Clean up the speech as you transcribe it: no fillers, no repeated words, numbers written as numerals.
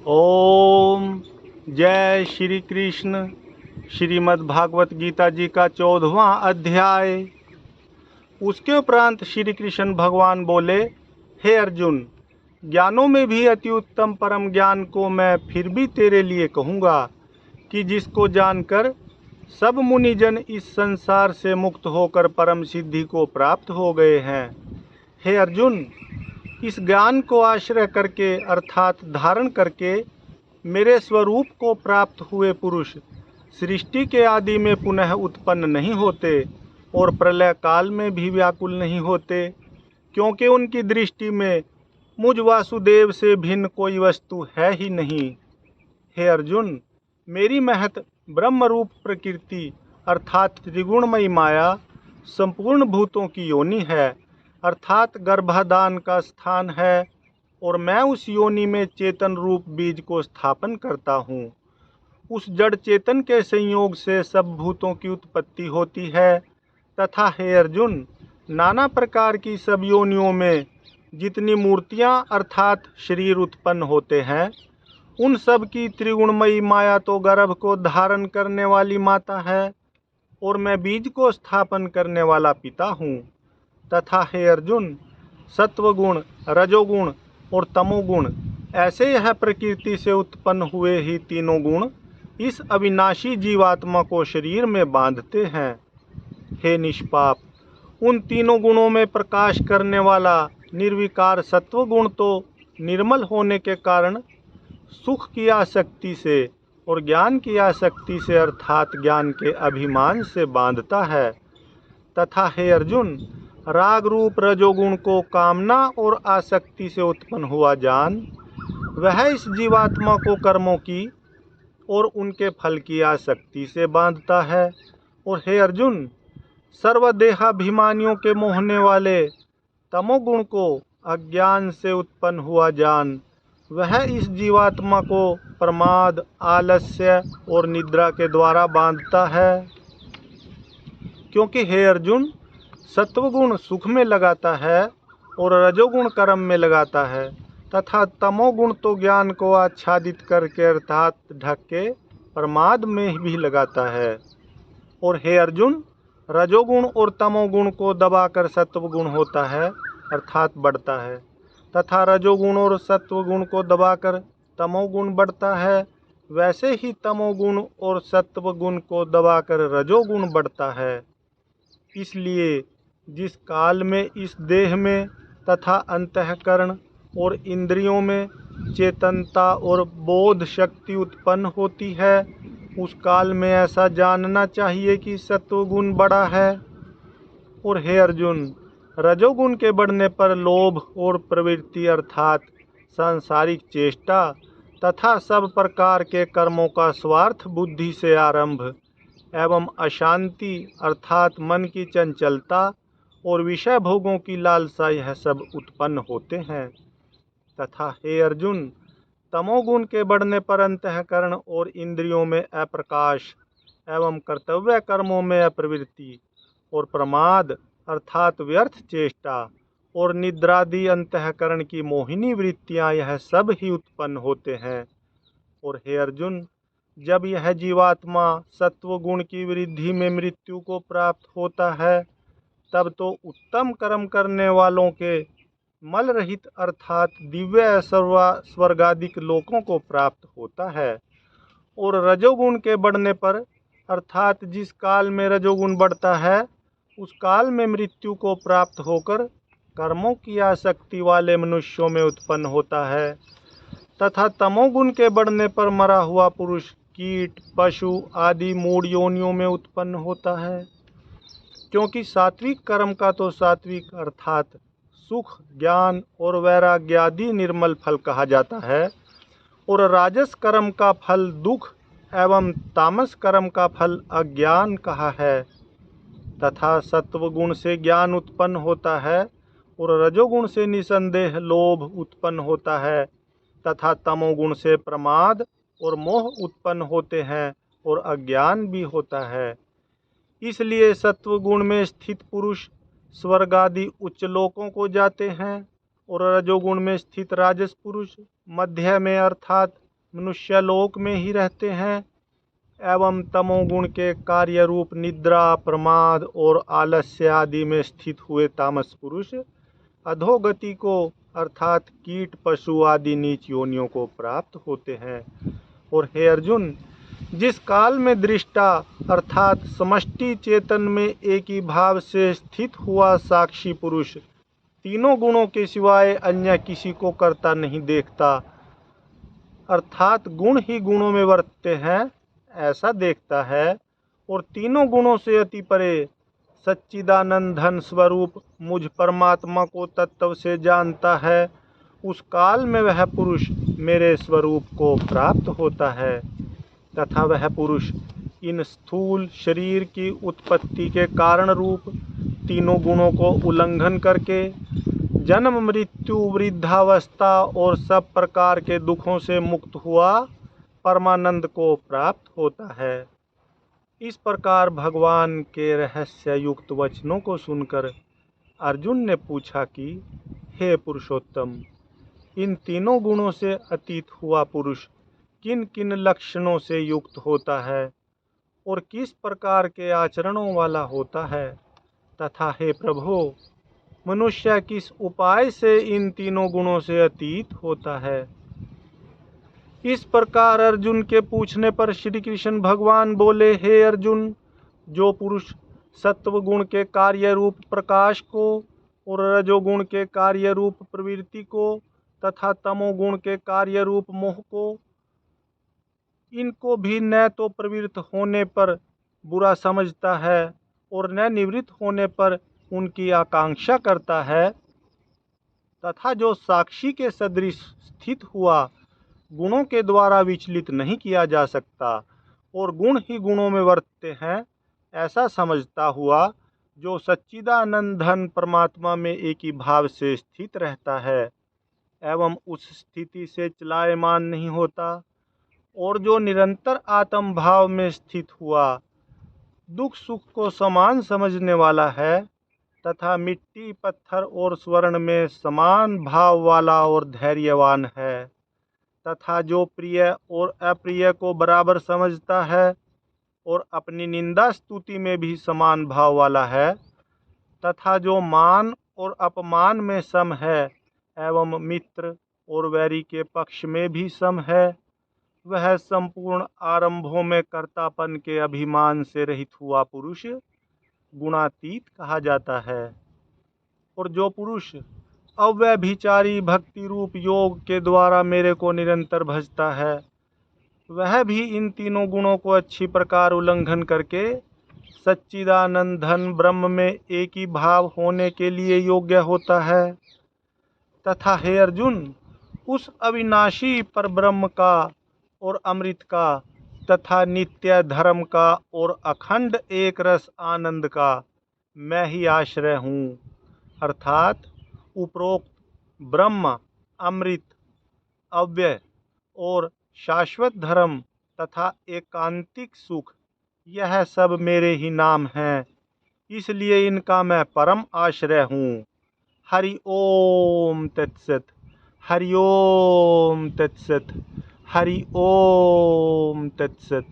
ओम जय श्री कृष्ण। श्रीमद् भागवत गीता जी का 14वां अध्याय। उसके उपरांत श्री कृष्ण भगवान बोले, हे अर्जुन, ज्ञानों में भी अति उत्तम परम ज्ञान को मैं फिर भी तेरे लिए कहूँगा कि जिसको जानकर सब मुनिजन इस संसार से मुक्त होकर परम सिद्धि को प्राप्त हो गए हैं। हे अर्जुन, इस ज्ञान को आश्रय करके अर्थात धारण करके मेरे स्वरूप को प्राप्त हुए पुरुष सृष्टि के आदि में पुनः उत्पन्न नहीं होते और प्रलय काल में भी व्याकुल नहीं होते, क्योंकि उनकी दृष्टि में मुझ वासुदेव से भिन्न कोई वस्तु है ही नहीं। हे अर्जुन, मेरी महत ब्रह्म रूप प्रकृति अर्थात त्रिगुणमयी माया संपूर्ण भूतों की योनि है, अर्थात गर्भाधान का स्थान है, और मैं उस योनि में चेतन रूप बीज को स्थापन करता हूँ। उस जड़ चेतन के संयोग से सब भूतों की उत्पत्ति होती है तथा हे अर्जुन, नाना प्रकार की सब योनियों में जितनी मूर्तियाँ अर्थात शरीर उत्पन्न होते हैं, उन सब की त्रिगुणमयी माया तो गर्भ को धारण करने वाली माता है और मैं बीज को स्थापन करने वाला पिता हूँ। तथा हे अर्जुन, सत्वगुण, रजोगुण और तमोगुण ऐसे यह प्रकृति से उत्पन्न हुए ही तीनों गुण इस अविनाशी जीवात्मा को शरीर में बांधते हैं। हे निष्पाप, उन तीनों गुणों में प्रकाश करने वाला निर्विकार सत्वगुण तो निर्मल होने के कारण सुख की आसक्ति से और ज्ञान की आसक्ति से अर्थात ज्ञान के अभिमान से बांधता है। तथा हे अर्जुन, राग रूप रजोगुण को कामना और आसक्ति से उत्पन्न हुआ जान, वह इस जीवात्मा को कर्मों की और उनके फल की आसक्ति से बांधता है। और हे अर्जुन, सर्वदेहाभिमानियों के मोहने वाले तमोगुण को अज्ञान से उत्पन्न हुआ जान, वह इस जीवात्मा को प्रमाद, आलस्य और निद्रा के द्वारा बांधता है। क्योंकि हे अर्जुन, सत्वगुण सुख में लगाता है और रजोगुण कर्म में लगाता है तथा तमोगुण तो ज्ञान को आच्छादित करके अर्थात ढक के प्रमाद में भी लगाता है। और हे अर्जुन, रजोगुण और तमोगुण को दबाकर सत्वगुण होता है अर्थात बढ़ता है तथा रजोगुण और सत्वगुण को दबाकर तमोगुण बढ़ता है, वैसे ही तमोगुण और सत्वगुण को दबाकर रजोगुण बढ़ता है। इसलिए जिस काल में इस देह में तथा अंतःकरण और इंद्रियों में चेतनता और बोध शक्ति उत्पन्न होती है, उस काल में ऐसा जानना चाहिए कि सत्वगुण बड़ा है। और हे अर्जुन, रजोगुण के बढ़ने पर लोभ और प्रवृत्ति अर्थात सांसारिक चेष्टा तथा सब प्रकार के कर्मों का स्वार्थ बुद्धि से आरंभ एवं अशांति अर्थात मन की चंचलता और विषय भोगों की लालसा, यह सब उत्पन्न होते हैं। तथा हे अर्जुन, तमोगुण के बढ़ने पर अंतःकरण और इंद्रियों में अप्रकाश एवं कर्तव्य कर्मों में अप्रवृत्ति और प्रमाद अर्थात व्यर्थ चेष्टा और निद्रादि अंतःकरण की मोहिनी वृत्तियां, यह सब ही उत्पन्न होते हैं। और हे अर्जुन, जब यह जीवात्मा सत्वगुण की वृद्धि में मृत्यु को प्राप्त होता है, तब तो उत्तम कर्म करने वालों के मल रहित अर्थात दिव्य स्वर्गादिक लोकों को प्राप्त होता है। और रजोगुण के बढ़ने पर अर्थात जिस काल में रजोगुण बढ़ता है, उस काल में मृत्यु को प्राप्त होकर कर्मों की आसक्ति वाले मनुष्यों में उत्पन्न होता है। तथा तमोगुण के बढ़ने पर मरा हुआ पुरुष कीट, पशु आदि मूढ़ योनियों में उत्पन्न होता है। क्योंकि सात्विक कर्म का तो सात्विक अर्थात सुख, ज्ञान और वैराग्य आदि निर्मल फल कहा जाता है, और राजस कर्म का फल दुख एवं तामस कर्म का फल अज्ञान कहा है। तथा सत्वगुण से ज्ञान उत्पन्न होता है और रजोगुण से निसंदेह लोभ उत्पन्न होता है तथा तमोगुण से प्रमाद और मोह उत्पन्न होते हैं और अज्ञान भी होता है। इसलिए सत्वगुण में स्थित पुरुष स्वर्ग आदि उच्च लोकों को जाते हैं और रजोगुण में स्थित राजस पुरुष मध्य में अर्थात मनुष्य लोक में ही रहते हैं एवं तमोगुण के कार्य रूप निद्रा, प्रमाद और आलस्य आदि में स्थित हुए तामस पुरुष अधोगति को अर्थात कीट, पशु आदि नीच योनियों को प्राप्त होते हैं। और हे अर्जुन, जिस काल में दृष्टा अर्थात समष्टि चेतन में एक ही भाव से स्थित हुआ साक्षी पुरुष तीनों गुणों के सिवाय अन्य किसी को करता नहीं देखता, अर्थात गुण ही गुणों में वर्तते हैं ऐसा देखता है, और तीनों गुणों से अति परे सच्चिदानंद धन स्वरूप मुझ परमात्मा को तत्व से जानता है, उस काल में वह पुरुष मेरे स्वरूप को प्राप्त होता है। तथा वह पुरुष इन स्थूल शरीर की उत्पत्ति के कारण रूप तीनों गुणों को उल्लंघन करके जन्म, मृत्यु, वृद्धावस्था और सब प्रकार के दुखों से मुक्त हुआ परमानंद को प्राप्त होता है। इस प्रकार भगवान के रहस्य युक्त वचनों को सुनकर अर्जुन ने पूछा कि हे पुरुषोत्तम, इन तीनों गुणों से अतीत हुआ पुरुष किन किन लक्षणों से युक्त होता है और किस प्रकार के आचरणों वाला होता है, तथा हे प्रभु, मनुष्य किस उपाय से इन तीनों गुणों से अतीत होता है। इस प्रकार अर्जुन के पूछने पर श्री कृष्ण भगवान बोले, हे अर्जुन, जो पुरुष सत्व गुण के कार्य रूप प्रकाश को और रजोगुण के कार्य रूप प्रवृत्ति को तथा तमोगुण के कार्य रूप मोह को, इनको भी न तो प्रवृत्त होने पर बुरा समझता है और न निवृत्त होने पर उनकी आकांक्षा करता है, तथा जो साक्षी के सदृश स्थित हुआ गुणों के द्वारा विचलित नहीं किया जा सकता और गुण ही गुणों में वर्तते हैं ऐसा समझता हुआ, जो सच्चिदानंद घन परमात्मा में एक ही भाव से स्थित रहता है एवं उस स्थिति से चलायमान नहीं होता, और जो निरंतर आत्म भाव में स्थित हुआ दुख सुख को समान समझने वाला है, तथा मिट्टी, पत्थर और स्वर्ण में समान भाव वाला और धैर्यवान है, तथा जो प्रिय और अप्रिय को बराबर समझता है और अपनी निंदा स्तुति में भी समान भाव वाला है, तथा जो मान और अपमान में सम है एवं मित्र और वैरी के पक्ष में भी सम है, वह संपूर्ण आरंभों में कर्तापन के अभिमान से रहित हुआ पुरुष गुणातीत कहा जाता है। और जो पुरुष अव्यभिचारी भक्ति रूप योग के द्वारा मेरे को निरंतर भजता है, वह भी इन तीनों गुणों को अच्छी प्रकार उल्लंघन करके सच्चिदानंद घन ब्रह्म में एक ही भाव होने के लिए योग्य होता है। तथा हे अर्जुन, उस अविनाशी पर ब्रह्म का और अमृत का तथा नित्य धर्म का और अखंड एक रस आनंद का मैं ही आश्रय हूँ, अर्थात उपरोक्त ब्रह्म, अमृत, अव्यय और शाश्वत धर्म तथा एकांतिक सुख, यह सब मेरे ही नाम हैं, इसलिए इनका मैं परम आश्रय हूँ। हरि ओम तत्सत। हरि ओम तत्सत। हरि ओम तत्सत।